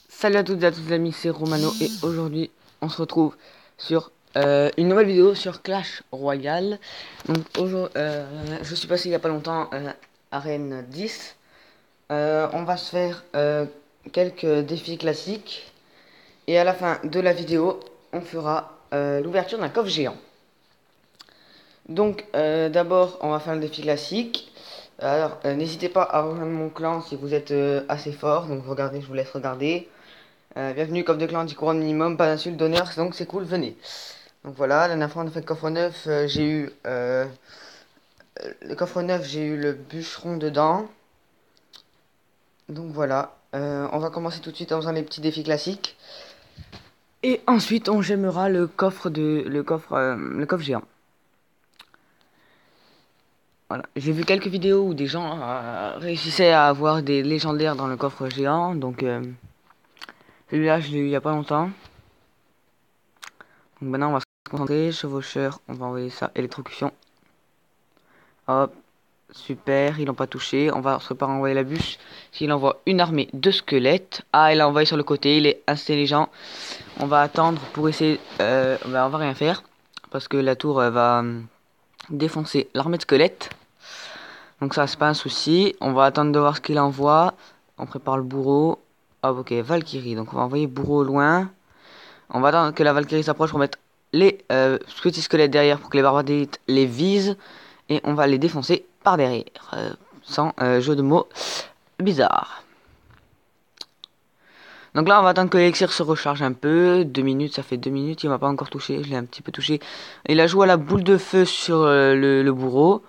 Salut à toutes et à tous les amis, c'est Romano et aujourd'hui on se retrouve sur une nouvelle vidéo sur Clash Royale. Donc aujourd'hui, je suis passé il n'y a pas longtemps Arène 10. On va se faire quelques défis classiques et à la fin de la vidéo on fera l'ouverture d'un coffre géant. Donc d'abord on va faire le défi classique. Alors n'hésitez pas à rejoindre mon clan si vous êtes assez fort, donc regardez, je vous laisse regarder. Bienvenue, coffre de clan, 10 couronnes minimum, pas d'insultes d'honneur, donc c'est cool, venez. Donc voilà, la dernière fois on a fait le coffre neuf, j'ai eu le coffre neuf, j'ai eu le bûcheron dedans. Donc voilà, on va commencer tout de suite en faisant les petits défis classiques. Et ensuite on gemmera le coffre géant. Voilà, j'ai vu quelques vidéos où des gens réussissaient à avoir des légendaires dans le coffre géant, donc celui-là je l'ai eu il y a pas longtemps. Donc maintenant on va se concentrer, chevaucheur, on va envoyer ça, électrocution. Hop, super, ils l'ont pas touché. On va se pas renvoyer la bûche. S'il envoie une armée de squelettes. Ah, il a envoyé sur le côté, il est intelligent. On va attendre pour essayer. On va rien faire. Parce que la tour va défoncer l'armée de squelettes. Donc ça, c'est pas un souci. On va attendre de voir ce qu'il envoie. On prépare le bourreau. Ah, ok, Valkyrie. Donc on va envoyer bourreau au loin. On va attendre que la Valkyrie s'approche pour mettre les petits squelettes derrière pour que les barbares d'élite les visent. Et on va les défoncer par derrière. Sans jeu de mots bizarre. Donc là, on va attendre que l'élixir se recharge un peu. 2 minutes, ça fait 2 minutes. Il m'a pas encore touché. Je l'ai un petit peu touché. Il a joué à la boule de feu sur le bourreau.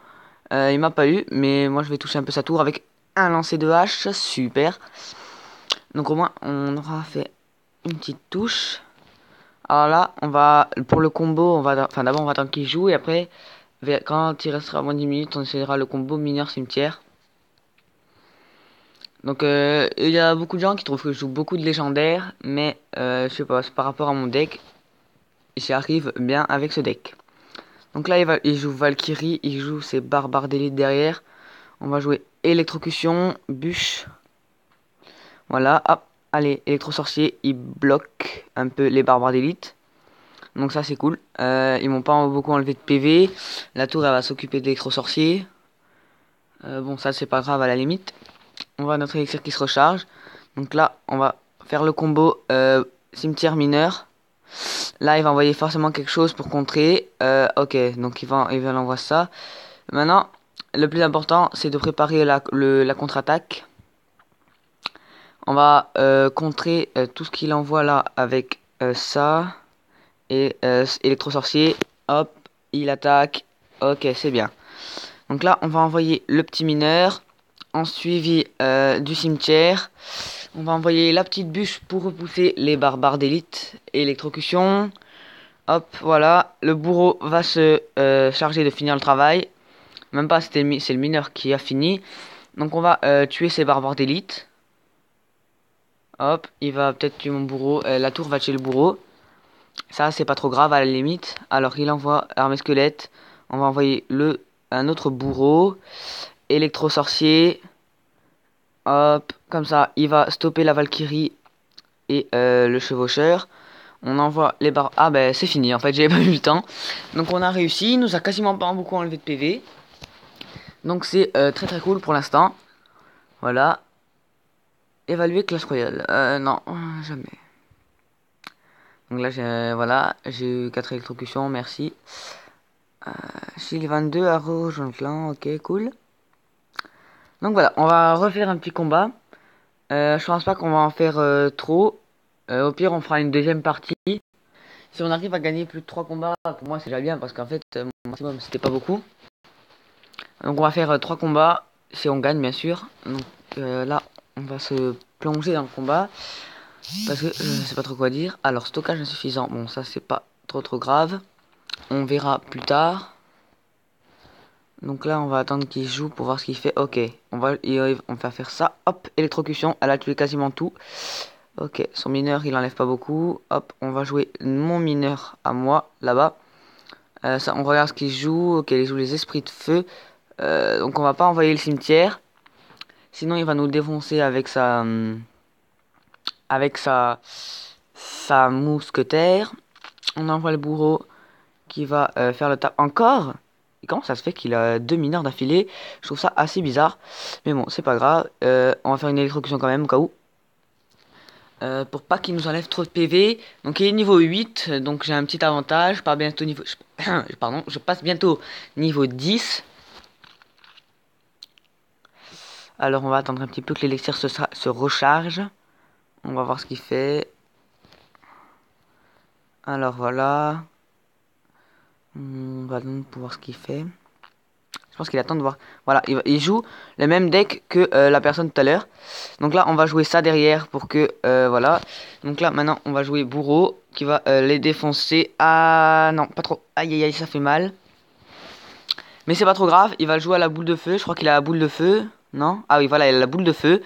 Il m'a pas eu. Mais moi, je vais toucher un peu sa tour avec un lancer de hache. Super. Donc au moins, on aura fait une petite touche. Alors là, on va pour le combo, enfin d'abord on va attendre qu'il joue et après, quand il restera moins de 10 minutes, on essaiera le combo mineur cimetière. Donc il y a beaucoup de gens qui trouvent que je joue beaucoup de légendaires, mais je sais pas, c'est par rapport à mon deck, j'y arrive bien avec ce deck. Donc là il joue Valkyrie, il joue ses barbares d'élite derrière. On va jouer électrocution, bûche. Voilà, hop, allez, électro-sorcier, il bloque un peu les barbares d'élite. Donc ça c'est cool. Ils m'ont pas beaucoup enlevé de PV. La tour elle va s'occuper d'électro-sorcier. Bon ça c'est pas grave à la limite. On voit notre élixir qui se recharge. Donc là, on va faire le combo cimetière mineur. Là, il va envoyer forcément quelque chose pour contrer. Ok, donc il va l'envoyer ça. Maintenant, le plus important, c'est de préparer la contre-attaque. On va contrer tout ce qu'il envoie là avec ça. Et électro-sorcier. Hop, il attaque. Ok, c'est bien. Donc là, on va envoyer le petit mineur. En suivi du cimetière. On va envoyer la petite bûche pour repousser les barbares d'élite. Électrocution. Hop, voilà. Le bourreau va se charger de finir le travail. Même pas, c'est le mineur qui a fini. Donc on va tuer ces barbares d'élite. Hop, il va peut-être tuer mon bourreau. La tour va tuer le bourreau. Ça, c'est pas trop grave à la limite. Alors il envoie armée squelette. On va envoyer un autre bourreau. Électro-sorcier. Hop, comme ça, il va stopper la Valkyrie et le chevaucheur. On envoie les barres. Ah ben c'est fini en fait, j'avais pas eu le temps. Donc on a réussi, il nous a quasiment pas beaucoup enlevé de PV. Donc c'est très très cool pour l'instant. Voilà. Évaluer classe royale. Non, jamais. Donc là j'ai eu 4 électrocutions, merci. Shield 22 à rejoindre clan, ok cool. Donc voilà, on va refaire un petit combat. Je pense pas qu'on va en faire trop. Au pire on fera une deuxième partie. Si on arrive à gagner plus de 3 combats, pour moi c'est déjà bien parce qu'en fait mon maximum c'était pas beaucoup. Donc on va faire 3 combats, si on gagne bien sûr. Donc là on va se plonger dans le combat. Parce que je sais pas trop quoi dire. Alors stockage insuffisant, bon ça c'est pas trop grave. On verra plus tard. Donc là on va attendre qu'il joue pour voir ce qu'il fait. Ok, on va faire ça. Hop, électrocution, elle a tué quasiment tout. Ok, son mineur il enlève pas beaucoup. Hop, on va jouer mon mineur à moi là-bas. Ça, on regarde ce qu'il joue. Ok, il joue les esprits de feu. Donc on va pas envoyer le cimetière. Sinon il va nous défoncer avec avec sa mousquetaire. On envoie le bourreau qui va faire le tap encore. Et comment ça se fait qu'il a 2 mineurs d'affilée? Je trouve ça assez bizarre. Mais bon, c'est pas grave. On va faire une électrocution quand même, au cas où. Pour pas qu'il nous enlève trop de PV. Donc il est niveau 8, donc j'ai un petit avantage. Pas bientôt niveau... Pardon, je passe bientôt niveau 10. Alors on va attendre un petit peu que l'élixir se recharge. On va voir ce qu'il fait. Alors voilà. On va donc voir ce qu'il fait. Je pense qu'il attend de voir. Voilà, il joue le même deck que la personne tout à l'heure. Donc là, on va jouer ça derrière pour que... voilà. Donc là, maintenant, on va jouer bourreau qui va les défoncer. Ah non, pas trop. Aïe, aïe, aïe, ça fait mal. Mais c'est pas trop grave. Il va le jouer à la boule de feu. Je crois qu'il a la boule de feu. Non? Ah oui, voilà, il a la boule de feu.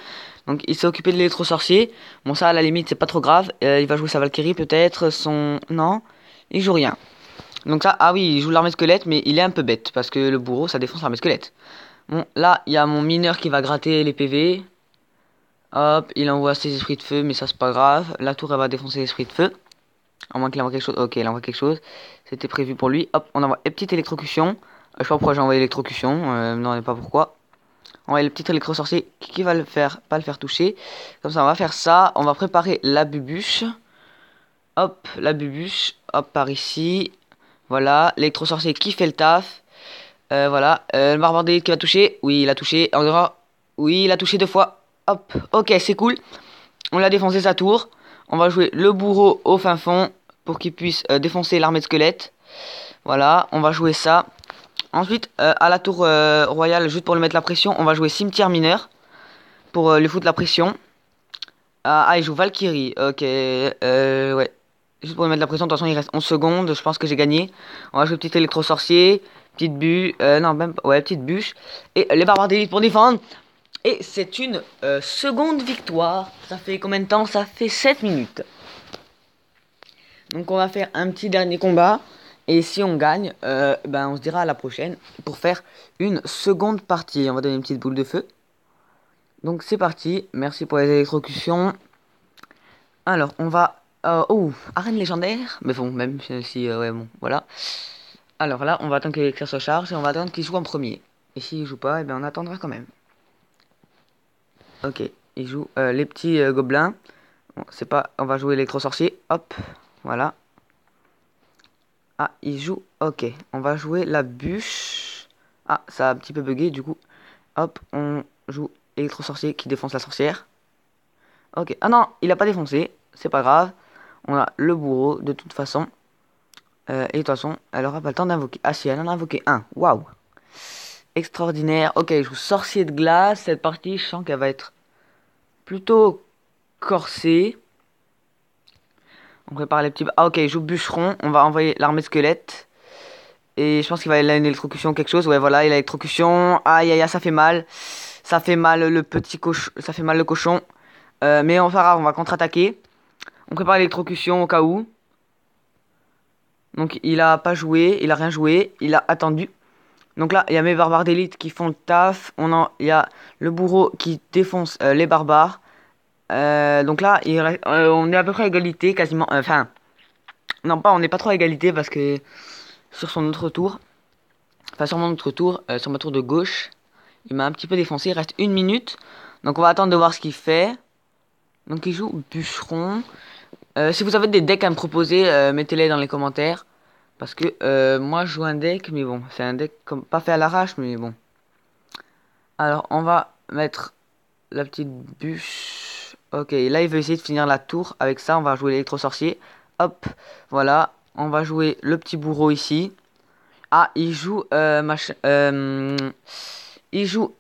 Donc il s'est occupé de l'électro-sorcier. Bon, ça, à la limite, c'est pas trop grave. Il va jouer sa Valkyrie, peut-être. Son... Non, il joue rien. Donc ça, ah oui, il joue l'armée squelette, mais il est un peu bête, parce que le bourreau, ça défonce l'armée squelette. Bon, là, il y a mon mineur qui va gratter les PV. Hop, il envoie ses esprits de feu, mais ça, c'est pas grave. La tour, elle va défoncer les esprits de feu. À moins qu'il envoie quelque chose. Ok, il envoie quelque chose. C'était prévu pour lui. Hop, on envoie une petite électrocution. Je sais pas pourquoi j'ai envoyé l'électrocution. Non, mais pas pourquoi. On va le petit électro-sorcier qui va le faire, pas le faire toucher. Comme ça, on va faire ça. On va préparer la bubuche. Hop, la bubuche. Hop, par ici. Voilà, l'électro-sorcier qui fait le taf. Voilà, le barbardé qui va toucher. Oui, il a touché. Encore. Oui, il a touché 2 fois. Hop, ok, c'est cool. On l'a défoncé sa tour. On va jouer le bourreau au fin fond pour qu'il puisse défoncer l'armée de squelettes. Voilà, on va jouer ça. Ensuite, à la tour royale, juste pour lui mettre la pression, on va jouer cimetière mineur pour lui foutre la pression. Ah, il joue Valkyrie. Ok, ouais. Juste pour lui mettre la pression, de toute façon il reste 11 secondes, je pense que j'ai gagné. On va jouer petit électro-sorcier, petite bûche, non même pas, ouais, petite bûche. Et les barbares d'élite pour défendre. Et c'est une seconde victoire. Ça fait combien de temps? Ça fait 7 minutes. Donc on va faire un petit dernier combat. Et si on gagne, ben on se dira à la prochaine pour faire une seconde partie. On va donner une petite boule de feu. Donc c'est parti, merci pour les électrocutions. Alors on va... oh, arène légendaire. Mais bon, même si... ouais, bon, voilà. Alors là, on va attendre que l'élixir se charge et on va attendre qu'il joue en premier. Et s'il joue pas, eh ben on attendra quand même. Ok, il joue les petits gobelins. Bon, c'est pas... On va jouer électro-sorcier. Hop, voilà. Ah, il joue... Ok, on va jouer la bûche. Ah, ça a un petit peu bugué, du coup. Hop, on joue électro-sorcier qui défonce la sorcière. Ok, ah non, il a pas défoncé. C'est pas grave. On a le bourreau, de toute façon. Et de toute façon, elle aura pas le temps d'invoquer. Ah si, elle en a invoqué un. Waouh. Extraordinaire. Ok, je joue sorcier de glace. Cette partie, je sens qu'elle va être plutôt corsée. On prépare les petits... Ah ok, je joue bûcheron. On va envoyer l'armée squelette. Et je pense qu'il va y avoir une électrocution ou quelque chose. Ouais, voilà, il a l'électrocution. Aïe, aïe, aïe, ça fait mal. Ça fait mal le petit cochon. Ça fait mal le cochon. Mais on va contre-attaquer. On prépare l'électrocution au cas où. Donc il a pas joué, il a rien joué, il a attendu. Donc là, il y a mes barbares d'élite qui font le taf. Il y a le bourreau qui défonce les barbares. Donc là, on est à peu près à égalité, quasiment. Enfin, non pas, on n'est pas trop à égalité parce que sur son autre tour, enfin sur mon autre tour, sur ma tour de gauche, il m'a un petit peu défoncé. Il reste 1 minute. Donc on va attendre de voir ce qu'il fait. Donc il joue bûcheron. Si vous avez des decks à me proposer, mettez-les dans les commentaires. Parce que moi je joue un deck, mais bon, c'est un deck comme pas fait à l'arrache, mais bon. Alors on va mettre la petite bûche. Ok, là il veut essayer de finir la tour. Avec ça, on va jouer l'électro-sorcier. Hop, voilà. On va jouer le petit bourreau ici. Ah, il joue il joue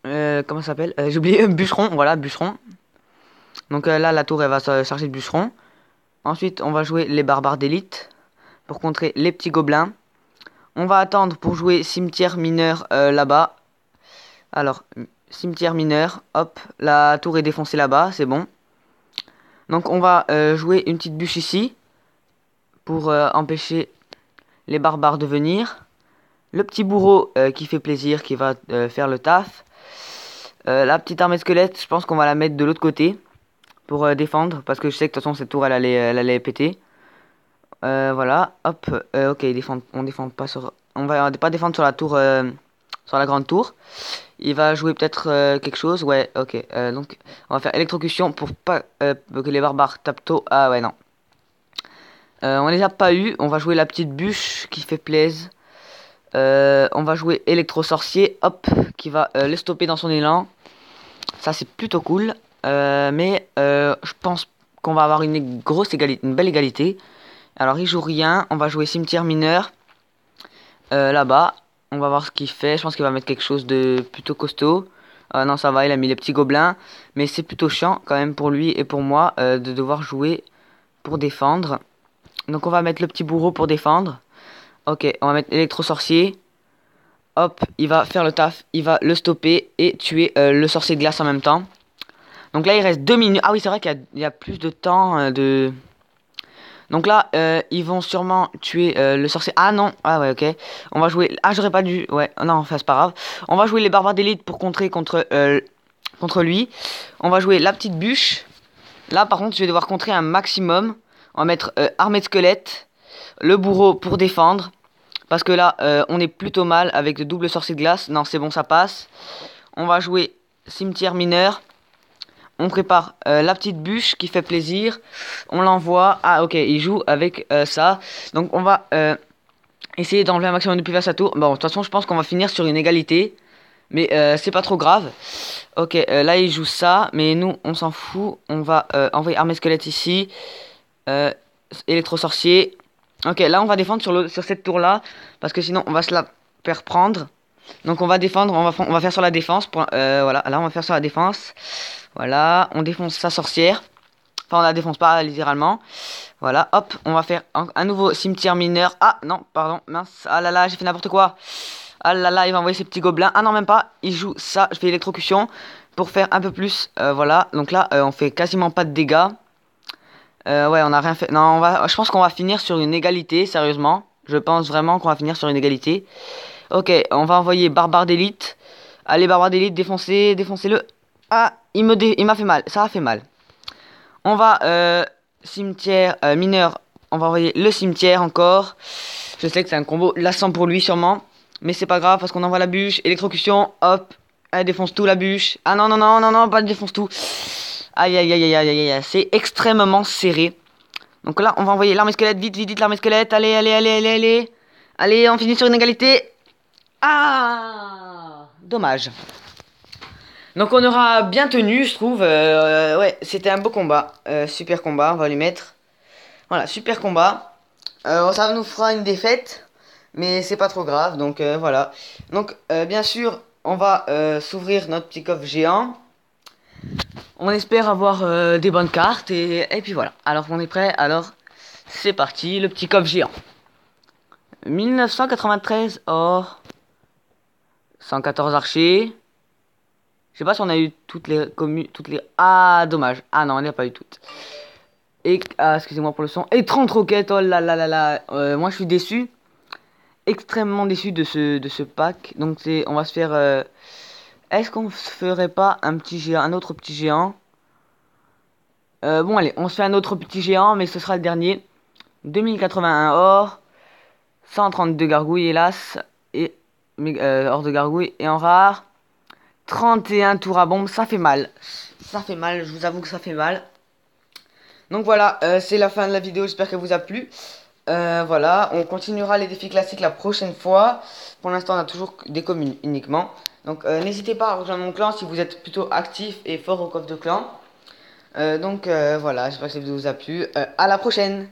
comment ça s'appelle? J'ai oublié, bûcheron. Voilà, bûcheron. Donc là, la tour elle va se charger de bûcheron. Ensuite, on va jouer les barbares d'élite pour contrer les petits gobelins. On va attendre pour jouer cimetière mineur là-bas. Alors, cimetière mineur, hop, la tour est défoncée là-bas, c'est bon. Donc on va jouer une petite bûche ici pour empêcher les barbares de venir. Le petit bourreau qui fait plaisir, qui va faire le taf. La petite armée squelette, je pense qu'on va la mettre de l'autre côté. pour défendre, parce que je sais que de toute façon cette tour elle allait péter. Voilà, hop, ok, on défend pas sur, on va pas défendre sur la tour, sur la grande tour. Il va jouer peut-être quelque chose, ouais, ok. Donc on va faire électrocution pour pas que les barbares tapent tôt. Ah ouais non. On les a pas eu. On va jouer la petite bûche qui fait plaise. On va jouer électro-sorcier, hop, qui va le stopper dans son élan. Ça c'est plutôt cool. Je pense qu'on va avoir une grosse égalité, une belle égalité. Alors il joue rien. On va jouer cimetière mineur là-bas. On va voir ce qu'il fait. Je pense qu'il va mettre quelque chose de plutôt costaud. Non, ça va, il a mis les petits gobelins. Mais c'est plutôt chiant quand même pour lui et pour moi de devoir jouer pour défendre. Donc on va mettre le petit bourreau pour défendre. Ok, on va mettre électro-sorcier. Hop, il va faire le taf. Il va le stopper et tuer le sorcier de glace en même temps. Donc là, il reste 2 minutes. Ah oui, c'est vrai qu'il y a plus de temps de... Donc là, ils vont sûrement tuer le sorcier. Ah non, ah ouais, ok. On va jouer... Ah, j'aurais pas dû... Ouais, non, enfin, c'est pas grave. On va jouer les barbares d'élite pour contrer contre lui. On va jouer la petite bûche. Là, par contre, je vais devoir contrer un maximum. On va mettre armée de squelettes. Le bourreau pour défendre. Parce que là, on est plutôt mal avec le double sorcier de glace. Non, c'est bon, ça passe. On va jouer cimetière mineur. On prépare la petite bûche qui fait plaisir. On l'envoie. Ah ok, il joue avec ça. Donc on va essayer d'enlever un maximum de PV à sa tour. Bon, de toute façon, je pense qu'on va finir sur une égalité. Mais c'est pas trop grave. Ok, là il joue ça. Mais nous, on s'en fout. On va envoyer armée squelette ici. Électro-sorcier. Ok, là on va défendre sur cette tour-là. Parce que sinon, on va se la faire prendre. Donc on va défendre. On va faire sur la défense. Voilà, là on va faire sur la défense. Voilà, on défonce sa sorcière. Enfin, on la défonce pas littéralement. Voilà, hop, on va faire un nouveau cimetière mineur. Ah non, pardon, mince. Ah là là, j'ai fait n'importe quoi. Ah là là, il va envoyer ses petits gobelins. Ah non, même pas. Il joue ça. Je fais électrocution pour faire un peu plus. Voilà, donc là, on fait quasiment pas de dégâts. Ouais, on a rien fait. Non, je pense qu'on va finir sur une égalité, sérieusement. Je pense vraiment qu'on va finir sur une égalité. Ok, on va envoyer barbare d'élite. Allez, barbare d'élite, défoncez-le. Ah, il m'a fait mal, ça a fait mal. On va, cimetière mineur, on va envoyer le cimetière encore. Je sais que c'est un combo lassant pour lui sûrement. Mais c'est pas grave parce qu'on envoie la bûche, électrocution, hop. Elle défonce tout la bûche. Ah non, non, non, non, non, pas défonce tout. Aïe, aïe, aïe, aïe, aïe, aïe, aïe, c'est extrêmement serré. Donc là, on va envoyer l'armée squelette, vite, vite, vite, l'armée squelette. Allez, allez, allez, allez, allez. Allez, on finit sur une égalité. Ah, dommage. Donc on aura bien tenu, je trouve. Ouais, c'était un beau combat. Super combat, on va lui mettre. Voilà, super combat. Ça nous fera une défaite, mais c'est pas trop grave. Donc voilà. Donc bien sûr, on va s'ouvrir notre petit coffre géant. On espère avoir des bonnes cartes et puis voilà. Alors on est prêt, alors c'est parti, le petit coffre géant. 1993 or. 114 archers. Je sais pas si on a eu toutes les communes, Ah, dommage. Ah non, on n'a pas eu toutes. Et, ah, excusez-moi pour le son. Et 30 roquettes, oh là là là là. Moi, je suis déçu. Extrêmement déçu de ce pack. Donc, on va se faire... Est-ce qu'on se ferait pas un petit géant, un autre petit géant? Bon, allez, on se fait un autre petit géant, mais ce sera le dernier. 2081 or. 132 gargouilles, hélas. Et or de gargouilles. Et en rare... 31 tours à bombe, ça fait mal. Ça fait mal, je vous avoue que ça fait mal. Donc voilà, c'est la fin de la vidéo, j'espère qu'elle vous a plu. Voilà, on continuera les défis classiques la prochaine fois. Pour l'instant, on a toujours des communes uniquement. Donc n'hésitez pas à rejoindre mon clan si vous êtes plutôt actif et fort au coffre de clan. Voilà, j'espère que cette vidéo vous a plu. À la prochaine!